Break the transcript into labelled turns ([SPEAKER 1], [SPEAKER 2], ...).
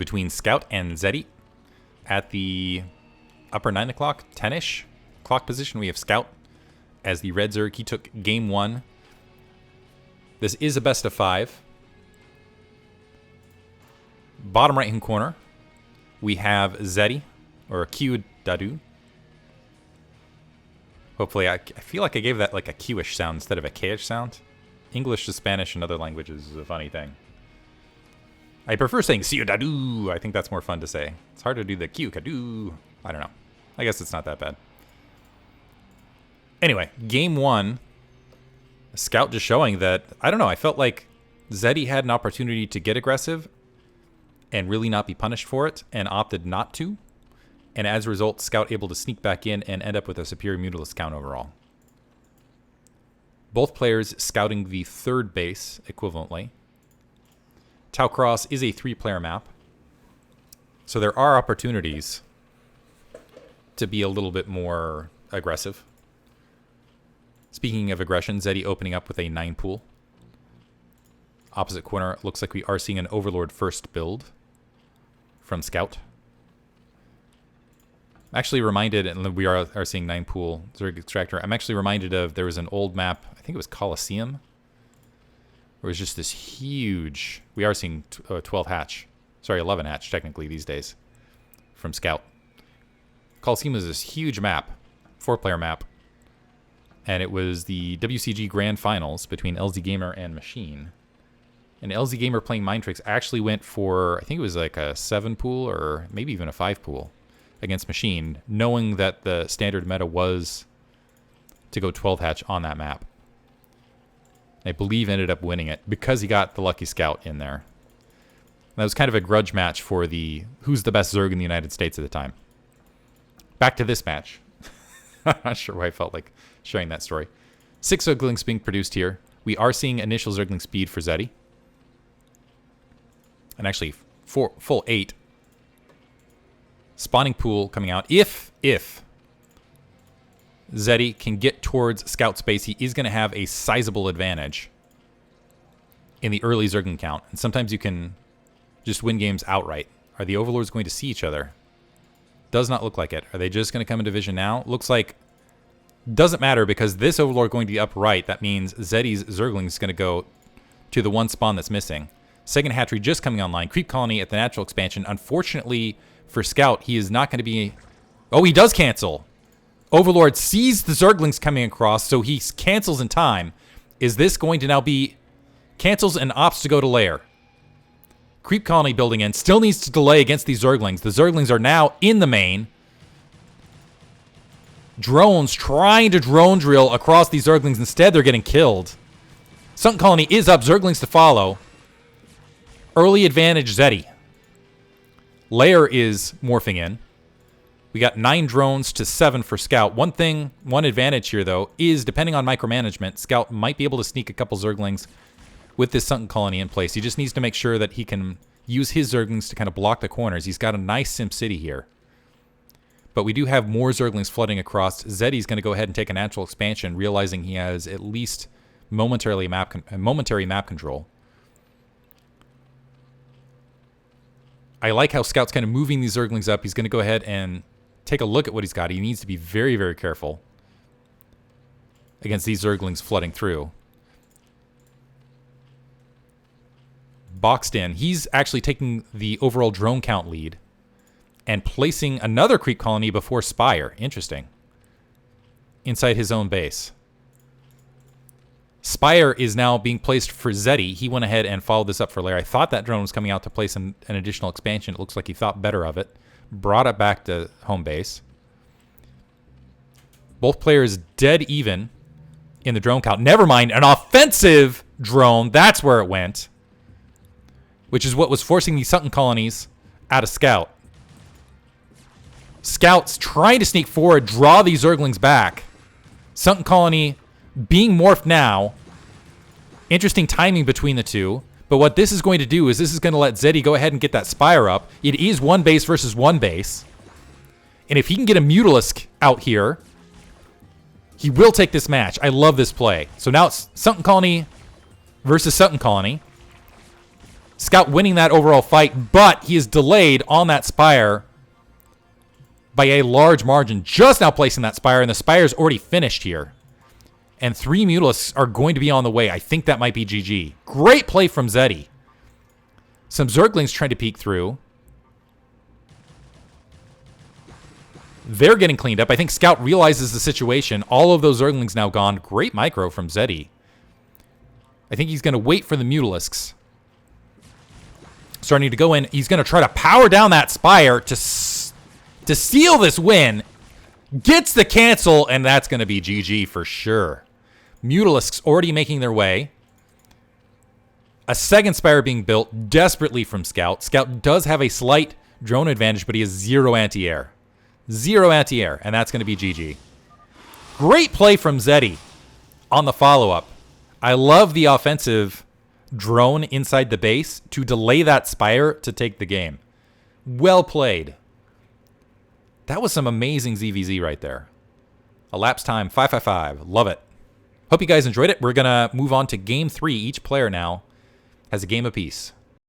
[SPEAKER 1] between Scout and Zety. At the upper 9 o'clock, 10-ish clock position, we have Scout as the red Zerg. He took game 1. This is a best of 5. Bottom right-hand corner, we have Zety, or Q Dadu. Hopefully, I feel like I gave that like a Q-ish sound instead of a K-ish sound. English to Spanish and other languages is a funny thing. I prefer saying Ciudadu. I think that's more fun to say. It's hard to do the Q, Kadu. I don't know. I guess it's not that bad. Anyway, game 1. Scout just showing that, I don't know, I felt like Zety had an opportunity to get aggressive and really not be punished for it, and opted not to. And as a result, Scout able to sneak back in and end up with a superior Mutalisk count overall. Both players scouting the 3rd base equivalently. Tau Cross is a 3-player map, so there are opportunities to be a little bit more aggressive. Speaking of aggression, Zety opening up with a 9 pool. Opposite corner, looks like we are seeing an Overlord first build from Scout. I'm actually reminded, and we are seeing 9 pool Zerg Extractor. I'm actually reminded of, there was an old map, I think it was Colosseum, where it was just this huge, we are seeing 12 hatch. Sorry, 11 hatch technically these days from Scout. Colosseum was this huge map, 4-player map. And it was the WCG Grand Finals between LZ Gamer and Machine. And LZ Gamer playing Mind Tricks actually went for, I think it was like a 7 pool or maybe even a 5 pool against Machine, knowing that the standard meta was to go 12 hatch on that map. I believe ended up winning it because he got the lucky Scout in there. That was kind of a grudge match for the who's the best Zerg in the United States at the time. Back to this match. I'm not sure why I felt like sharing that story. 6 Zerglings being produced here. We are seeing initial Zergling speed for Zety. And actually, full 8. Spawning pool coming out. If Zety can get towards Scout space, he is going to have a sizable advantage in the early Zergling count. And sometimes you can just win games outright. Are the Overlords going to see each other? Does not look like it. Are they just going to come into vision now? Looks like doesn't matter because this Overlord going to be up right. That means Zety's Zergling is going to go to the one spawn that's missing. Second hatchery just coming online. Creep Colony at the natural expansion. Unfortunately for Scout, he is not going to be... Oh, he does cancel. Overlord sees the Zerglings coming across, so he cancels in time. Is this going to now be... Cancels and opts to go to lair. Creep Colony building in. Still needs to delay against these Zerglings. The Zerglings are now in the main. Drones trying to drone drill across these Zerglings. Instead, they're getting killed. Sunken Colony is up. Zerglings to follow. Early advantage, Zety. Lair is morphing in. We got 9 drones to 7 for Scout. One advantage here, though, is depending on micromanagement, Scout might be able to sneak a couple Zerglings with this Sunken Colony in place. He just needs to make sure that he can use his Zerglings to kind of block the corners. He's got a nice Sim City here. But we do have more Zerglings flooding across. Zety's going to go ahead and take a natural expansion, realizing he has at least momentary map control. I like how Scout's kind of moving these Zerglings up. He's going to go ahead and take a look at what he's got. He needs to be very, very careful against these Zerglings flooding through. Boxed in. He's actually taking the overall drone count lead and placing another Creep Colony before Spire. Interesting. Inside his own base. Spire is now being placed for Zety. He went ahead and followed this up for Lair. I thought that drone was coming out to place an additional expansion. It looks like he thought better of it. Brought it back to home base. Both players dead even in the drone count. Never mind, an offensive drone. That's where it went. Which is what was forcing these Sunken Colonies out of Scout. Scout's trying to sneak forward, draw these Zerglings back. Sunken Colony being morphed now. Interesting timing between the two. But what this is going to do is this is going to let Zety go ahead and get that Spire up. It is 1 base versus 1 base. And if he can get a Mutalisk out here, he will take this match. I love this play. So now it's Sunken Colony versus Sunken Colony. Scout winning that overall fight, but he is delayed on that Spire by a large margin. Just now placing that Spire, and the Spire's already finished here. And 3 Mutalisks are going to be on the way. I think that might be GG. Great play from Zety. Some Zerglings trying to peek through. They're getting cleaned up. I think Scout realizes the situation. All of those Zerglings now gone. Great micro from Zety. I think he's going to wait for the Mutalisks. Starting to go in. He's going to try to power down that Spire to seal this win. Gets the cancel, and that's going to be GG for sure. Mutalisks already making their way. A second Spire being built desperately from Scout. Scout does have a slight drone advantage, but he has 0 anti-air. 0 anti-air, and that's going to be GG. Great play from Zety on the follow-up. I love the offensive drone inside the base to delay that Spire to take the game. Well played. That was some amazing ZVZ right there. Elapsed time, 555. Love it. Hope you guys enjoyed it. We're going to move on to game 3. Each player now has a game apiece.